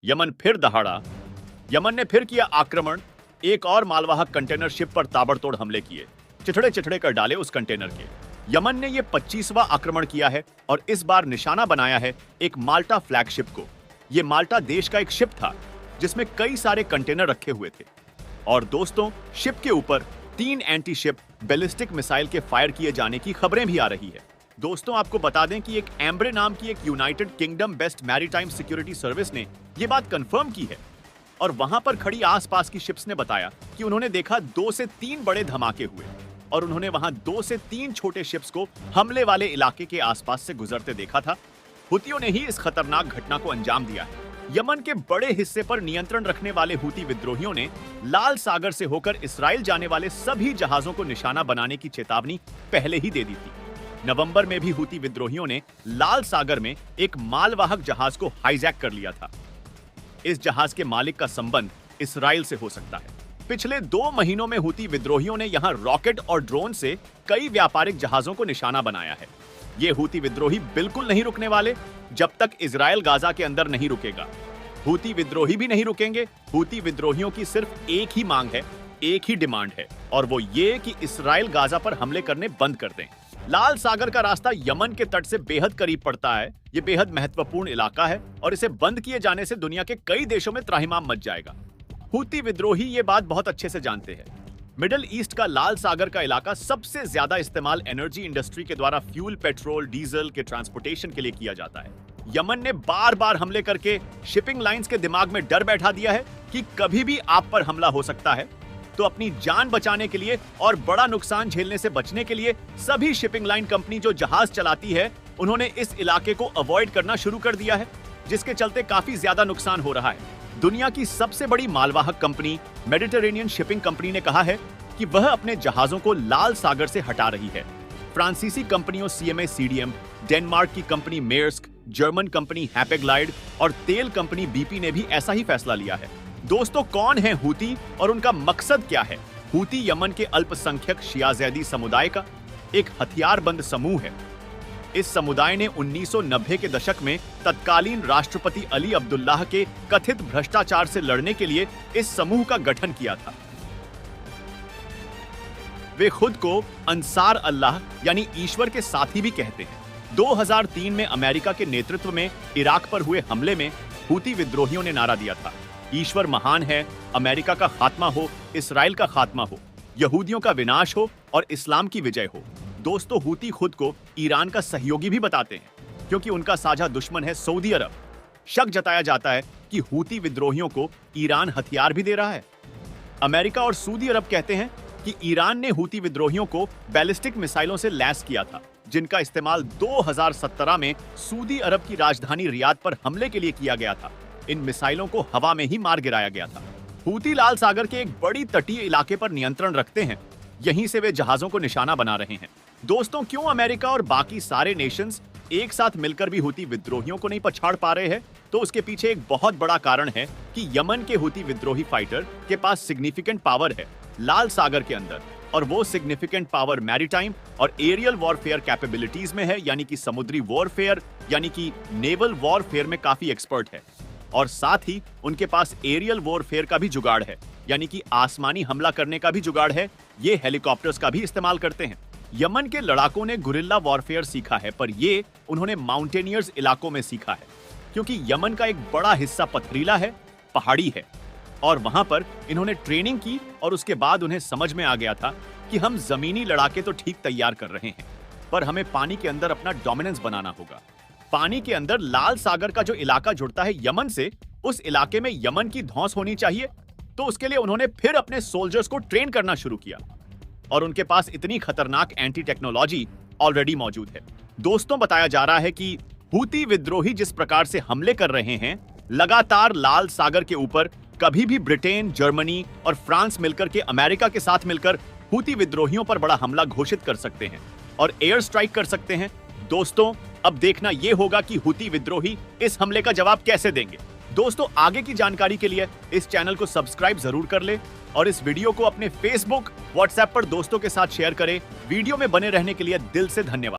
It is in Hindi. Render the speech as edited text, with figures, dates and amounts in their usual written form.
यमन फिर दहाड़ा। यमन ने फिर किया आक्रमण। एक और मालवाहक कंटेनर शिप पर ताबड़तोड़ हमले किए, चिथड़े चिथड़े कर डाले उस कंटेनर के। यमन ने यह 25वां आक्रमण किया है और इस बार निशाना बनाया है एक माल्टा फ्लैगशिप को। यह माल्टा देश का एक शिप था जिसमें कई सारे कंटेनर रखे हुए थे। और दोस्तों, शिप के ऊपर 3 एंटी शिप बैलिस्टिक मिसाइल के फायर किए जाने की खबरें भी आ रही है। दोस्तों, आपको बता दें कि एक एम्ब्रे नाम की एक United kingdom best maritime security service ने यह बात कंफर्म की है और वहां पर खड़ी आसपास की शिप्स ने बताया कि उन्होंने देखा 2 से 3 बड़े धमाके हुए और उन्होंने वहां 2 से 3 छोटे शिप्स को हमले वाले इलाके के आसपास से गुजरते देखा था। हुतियों ने ही इस खतरनाक घटना को अंजाम दिया है। यमन के बड़े हिस्से पर नियंत्रण रखने वाले हुती विद्रोहियों ने लाल सागर से होकर इसराइल जाने वाले सभी जहाजों को निशाना बनाने की चेतावनी पहले ही दे दी थी। नवंबर में भी हुती विद्रोहियों ने लाल सागर में एक मालवाहक जहाज को हाईजैक कर लिया था। इस जहाज के मालिक का संबंध इसराइल से हो सकता है। पिछले 2 महीनों में हुती विद्रोहियों ने यहां रॉकेट और ड्रोन से कई व्यापारिक जहाजों को निशाना बनाया है। ये हुती विद्रोही बिल्कुल नहीं रुकने वाले जब तक इजराइल गाजा के अंदर नहीं रुकेगा। हुती विद्रोही भी नहीं रुकेंगे। हुती विद्रोहियों की सिर्फ एक ही मांग है, एक ही डिमांड है, और वो ये कि इसराइल गाजा पर हमले करने बंद कर दें। लाल सागर का रास्ता यमन के तट से बेहद करीब पड़ता है। ये बेहद महत्वपूर्ण इलाका है और इसे बंद किए जाने से दुनिया के कई देशों में त्राहिमाम मच जाएगा। हुती विद्रोही ये बात बहुत अच्छे से जानते हैं। मिडिल ईस्ट का लाल सागर का इलाका सबसे ज्यादा इस्तेमाल एनर्जी इंडस्ट्री के द्वारा फ्यूल, पेट्रोल, डीजल के ट्रांसपोर्टेशन के लिए किया जाता है। यमन ने बार बार हमले करके शिपिंग लाइंस के दिमाग में डर बैठा दिया है कि कभी भी आप पर हमला हो सकता है। तो अपनी जान बचाने के लिए और बड़ा नुकसान झेलने से बचने के लिए सभी शिपिंग लाइन कंपनी जो जहाज चलाती है उन्होंने इस इलाके को अवॉइड करना शुरू कर दिया है, जिसके चलते काफी ज्यादा नुकसान हो रहा है। दुनिया की सबसे बड़ी मालवाहक कंपनी मेडिटरेनियन शिपिंग कंपनी ने कहा है कि वह अपने जहाजों को लाल सागर से हटा रही है। फ्रांसीसी कंपनियों CMA CDM, डेनमार्क की कंपनी मेर्स्क, जर्मन कंपनी हैपेग्लाइड और तेल कंपनी BP ने भी ऐसा ही फैसला लिया है। दोस्तों, कौन है हुती और उनका मकसद क्या है? हुती यमन के अल्पसंख्यक शिया-जैदी समुदाय का एक हथियारबंद समूह है। इस समुदाय ने 1990 के दशक में तत्कालीन राष्ट्रपति अली अब्दुल्लाह के कथित भ्रष्टाचार से लड़ने के लिए इस समूह का गठन किया था। वे खुद को अंसार अल्लाह यानी ईश्वर के साथी भी कहते हैं। 2003 में अमेरिका के नेतृत्व में इराक पर हुए हमले में हुती विद्रोहियों ने नारा दिया था, ईश्वर महान है, अमेरिका का खात्मा हो, इसराइल का खात्मा हो, यहूदियों का विनाश हो और इस्लाम की विजय हो। दोस्तों, हुती खुद को ईरान का सहयोगी भी बताते हैं क्योंकि उनका साझा दुश्मन है सऊदी अरब। शक जताया जाता है कि हुती विद्रोहियों को ईरान हथियार भी दे रहा है। अमेरिका और सऊदी अरब कहते हैं कि ईरान ने हुती विद्रोहियों को बैलिस्टिक मिसाइलों से लैस किया था, जिनका इस्तेमाल 2017 में सऊदी अरब की राजधानी रियाद पर हमले के लिए किया गया था। इन मिसाइलों को हवा में ही मार गिराया गया था। हुती लाल सागर के एक बड़ी तटीय इलाके पर नियंत्रण रखते हैं। यहीं से वे जहाजों को निशाना बना रहे हैं। दोस्तों, क्यों अमेरिका और बाकी सारे नेशंस एक साथ मिलकर भी हुती विद्रोहियों को नहीं पछाड़ पा रहे हैं? तो उसके पीछे एक बहुत बड़ा कारण है कि यमन के हुती विद्रोही फाइटर के पास सिग्निफिकेंट पावर है लाल सागर के अंदर, और वो सिग्निफिकेंट पावर मैरीटाइम और एरियल वॉरफेयर कैपेबिलिटीज में है, यानी कि समुद्री वॉरफेयर यानी कि नेवल वॉरफेयर में काफी एक्सपर्ट है। और साथ ही उनके पास एरियल वॉरफेयर का भी जुगाड़ है, यानी कि आसमानी हमला करने का भी जुगाड़ है। ये हेलीकॉप्टर्स का भी इस्तेमाल करते हैं। यमन के लड़ाकों ने गुरिल्ला वॉरफेयर सीखा है, पर ये उन्होंने माउंटेनियर्स इलाकों में सीखा है, क्योंकि यमन का एक बड़ा हिस्सा पथरीला है, पहाड़ी है, और वहां पर इन्होंने ट्रेनिंग की और उसके बाद उन्हें समझ में आ गया था कि हम जमीनी लड़ाके तो ठीक तैयार कर रहे हैं, पर हमें पानी के अंदर अपना डोमिनेंस बनाना होगा। पानी के अंदर लाल सागर का जो इलाका जुड़ता है यमन से, उस इलाके में यमन की धौंस होनी चाहिए। तो उसके लिए उन्होंने फिर अपने सोल्जर्स को ट्रेन करना शुरू किया और उनके पास इतनी खतरनाक एंटी टेक्नोलॉजी ऑलरेडी मौजूद है। दोस्तों, बताया जा रहा है कि हुती विद्रोही जिस प्रकार से हमले कर रहे हैं, लगातार लाल सागर के ऊपर कभी भी ब्रिटेन, जर्मनी और फ्रांस मिलकर के अमेरिका के साथ मिलकर हुती विद्रोहियों पर बड़ा हमला घोषित कर सकते हैं और एयर स्ट्राइक कर सकते हैं। दोस्तों, अब देखना यह होगा कि हुती विद्रोही इस हमले का जवाब कैसे देंगे। दोस्तों, आगे की जानकारी के लिए इस चैनल को सब्सक्राइब जरूर कर ले और इस वीडियो को अपने फेसबुक, व्हाट्सएप पर दोस्तों के साथ शेयर करें। वीडियो में बने रहने के लिए दिल से धन्यवाद।